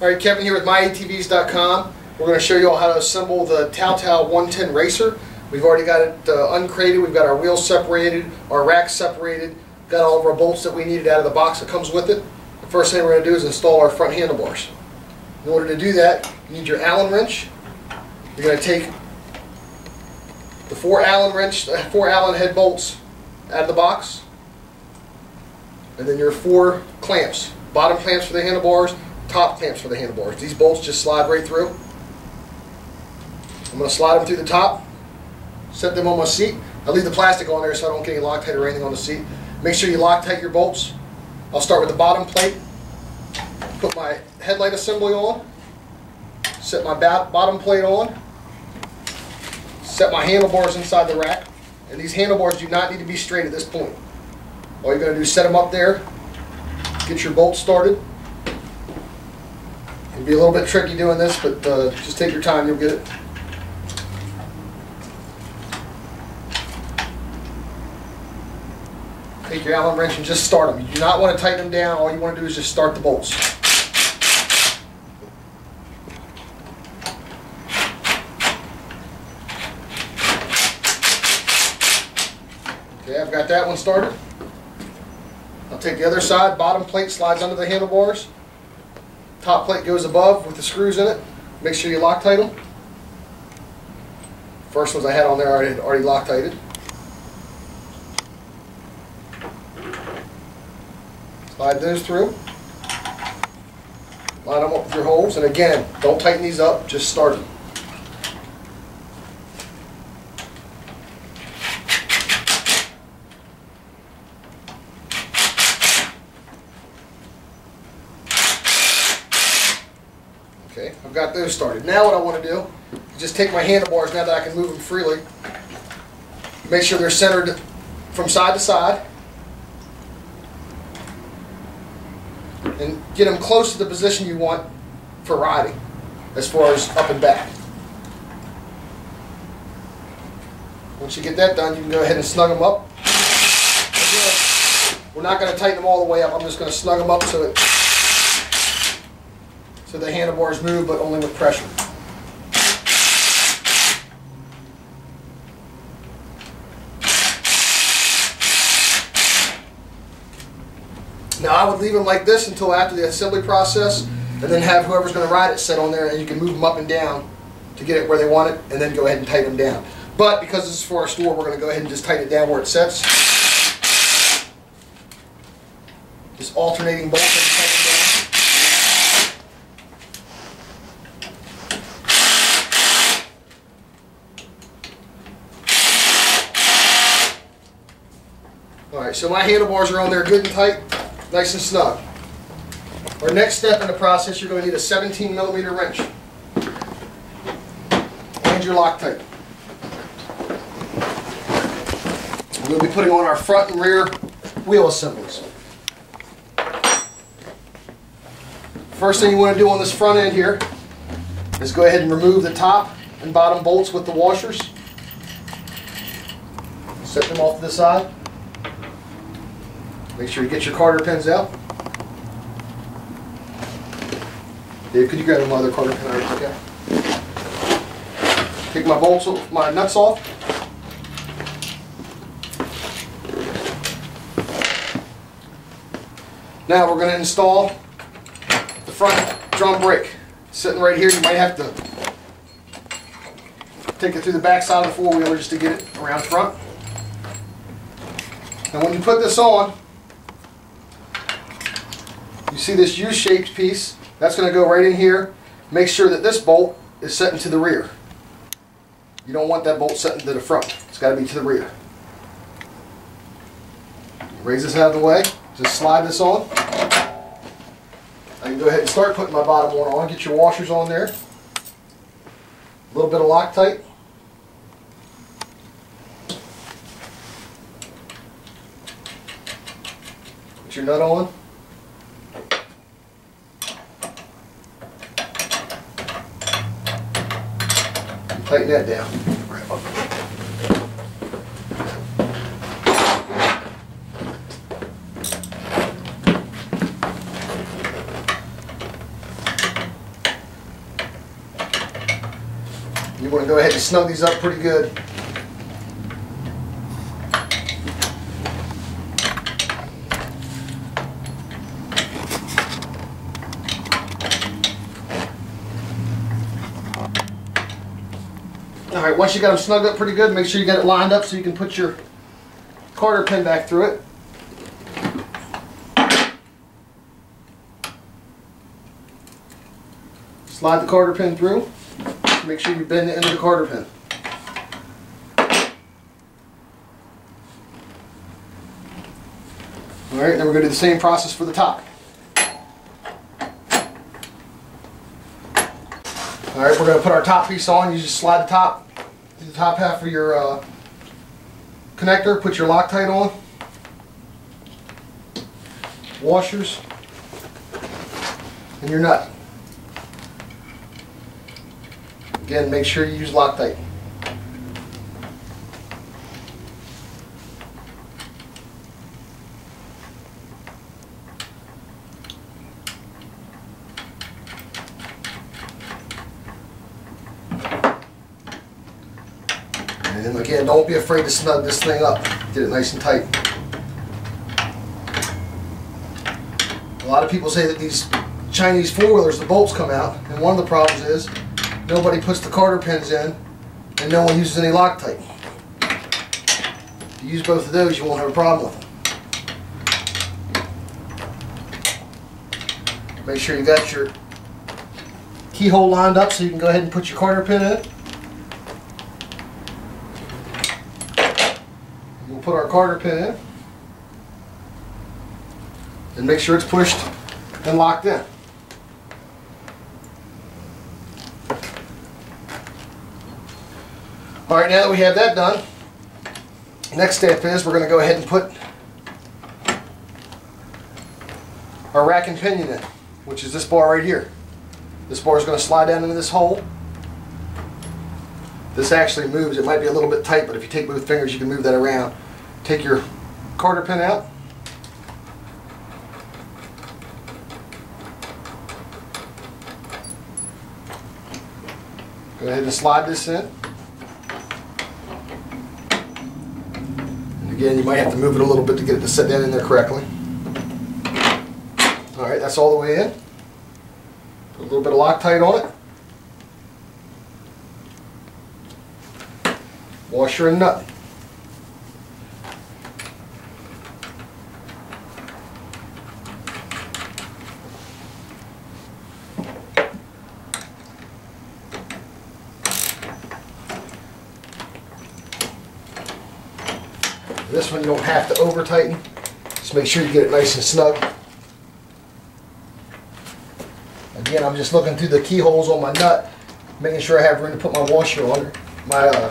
Alright, Kevin here with myatvs.com. We're going to show you all how to assemble the Tao Tao 110 racer. We've already got it uncrated, we've got our wheels separated, our racks separated, got all of our bolts that we needed out of the box that comes with it. The first thing we're going to do is install our front handlebars. In order to do that, you need your Allen wrench. You're going to take the four Allen head bolts out of the box, and then your four clamps, bottom clamps for the handlebars, top clamps for the handlebars. These bolts just slide right through. I'm going to slide them through the top, set them on my seat. I leave the plastic on there so I don't get any Loctite or anything on the seat. Make sure you Loctite your bolts. I'll start with the bottom plate, put my headlight assembly on, set my bottom plate on, set my handlebars inside the rack, and these handlebars do not need to be straight at this point. All you're going to do is set them up there, get your bolts started. It'll be a little bit tricky doing this, but just take your time, you'll get it. Take your Allen wrench and just start them. You do not want to tighten them down. All you want to do is just start the bolts. Okay, I've got that one started. I'll take the other side. Bottom plate slides under the handlebars. Top plate goes above with the screws in it. Make sure you Loctite them. First ones I had on there I had already Loctited. Slide those through. Line them up with your holes, and again, don't tighten these up, just start them. Okay, I've got those started. Now what I want to do is just take my handlebars, now that I can move them freely, make sure they're centered from side to side, and get them close to the position you want for riding, as far as up and back. Once you get that done, you can go ahead and snug them up. Again, we're not going to tighten them all the way up. I'm just going to snug them up so the handlebars move, but only with pressure. Now I would leave them like this until after the assembly process, and then have whoever's going to ride it set on there, and you can move them up and down to get it where they want it, and then go ahead and tighten them down. But because this is for our store, we're going to go ahead and just tighten it down where it sets. Just alternating bolts and tighten down. Alright, so my handlebars are on there good and tight. Nice and snug. Our next step in the process, you're going to need a 17mm wrench and your Loctite. We're going to be putting on our front and rear wheel assemblies. First thing you want to do on this front end here is go ahead and remove the top and bottom bolts with the washers. Set them off to the side. Make sure you get your Carter pins out. Dave, could you grab my other Carter pin I already took out? Take my bolts, my nuts off. Now we're going to install the front drum brake. Sitting right here, you might have to take it through the back side of the four-wheeler just to get it around front. Now when you put this on, you see this U-shaped piece, that's going to go right in here. Make sure that this bolt is set into the rear. You don't want that bolt set into the front. It's got to be to the rear. Raise this out of the way. Just slide this on. I can go ahead and start putting my bottom one on. Get your washers on there. A little bit of Loctite. Put your nut on. Tighten that down. You want to go ahead and snug these up pretty good. Alright, once you got them snugged up pretty good, make sure you got it lined up so you can put your quarter pin back through it. Slide the quarter pin through. Make sure you bend the end of the quarter pin. Alright, then we're going to do the same process for the top. Alright, we're going to put our top piece on. You just slide the top half of your connector, put your Loctite on, washers, and your nut. Again, make sure you use Loctite. And again, don't be afraid to snug this thing up. Get it nice and tight. A lot of people say that these Chinese four-wheelers, the bolts come out, and one of the problems is nobody puts the quarter pins in and no one uses any Loctite. If you use both of those, you won't have a problem with them. Make sure you got your keyhole lined up so you can go ahead and put your quarter pin in. We'll put our quarter pin in and make sure it's pushed and locked in. Alright, now that we have that done, next step is we're going to go ahead and put our rack and pinion in, which is this bar right here. This bar is going to slide down into this hole. This actually moves. It might be a little bit tight, but if you take both fingers you can move that around. Take your quarter pin out. Go ahead and slide this in. And again, you might have to move it a little bit to get it to sit down in there correctly. Alright, that's all the way in. Put a little bit of Loctite on it. Washer and nut. This one you don't have to over tighten. Just make sure you get it nice and snug. Again, I'm just looking through the keyholes on my nut, making sure I have room to put my washer on, my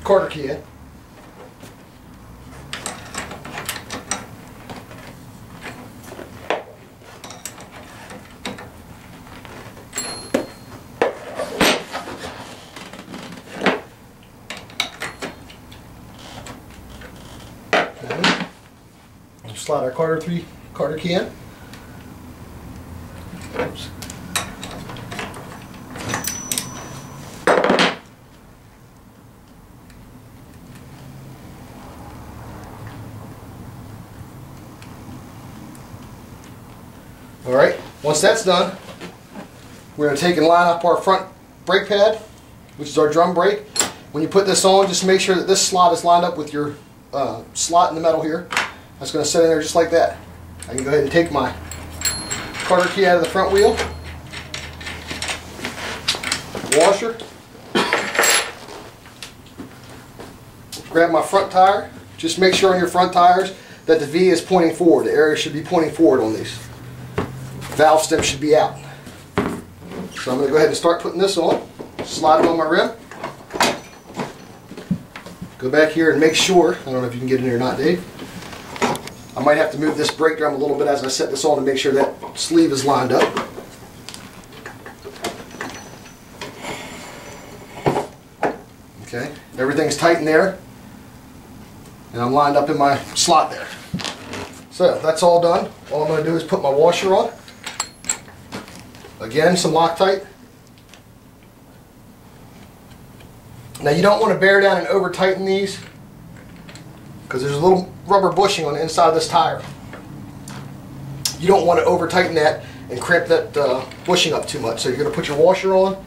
quarter key in. Slide our quarter key in. Oops. Alright, once that's done, we're going to take and line up our front brake pad, which is our drum brake. When you put this on, just make sure that this slot is lined up with your slot in the metal here. That's going to sit in there just like that. I can go ahead and take my quarter key out of the front wheel, washer, grab my front tire. Just make sure on your front tires that the V is pointing forward. The area should be pointing forward on these. Valve stem should be out. So I'm going to go ahead and start putting this on. Slide it on my rim. Go back here and make sure, I don't know if you can get in here or not, Dave. I might have to move this brake drum a little bit as I set this on to make sure that sleeve is lined up. Okay, everything's tight in there, and I'm lined up in my slot there. So that's all done. All I'm going to do is put my washer on. Again, some Loctite. Now you don't want to bear down and over tighten these because there's a little rubber bushing on the inside of this tire. You don't want to over tighten that and cramp that bushing up too much. So you're going to put your washer on,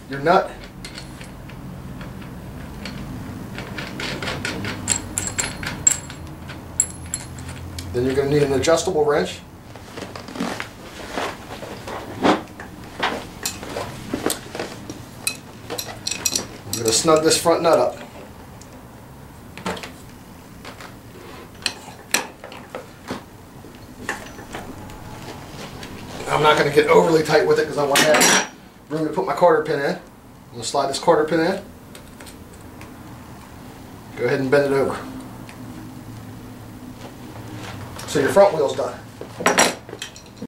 your nut, then you're going to need an adjustable wrench. I'm going to snug this front nut up. I'm not going to get overly tight with it because I want to have room to put my quarter pin in. I'm going to slide this quarter pin in. Go ahead and bend it over. So your front wheel's done.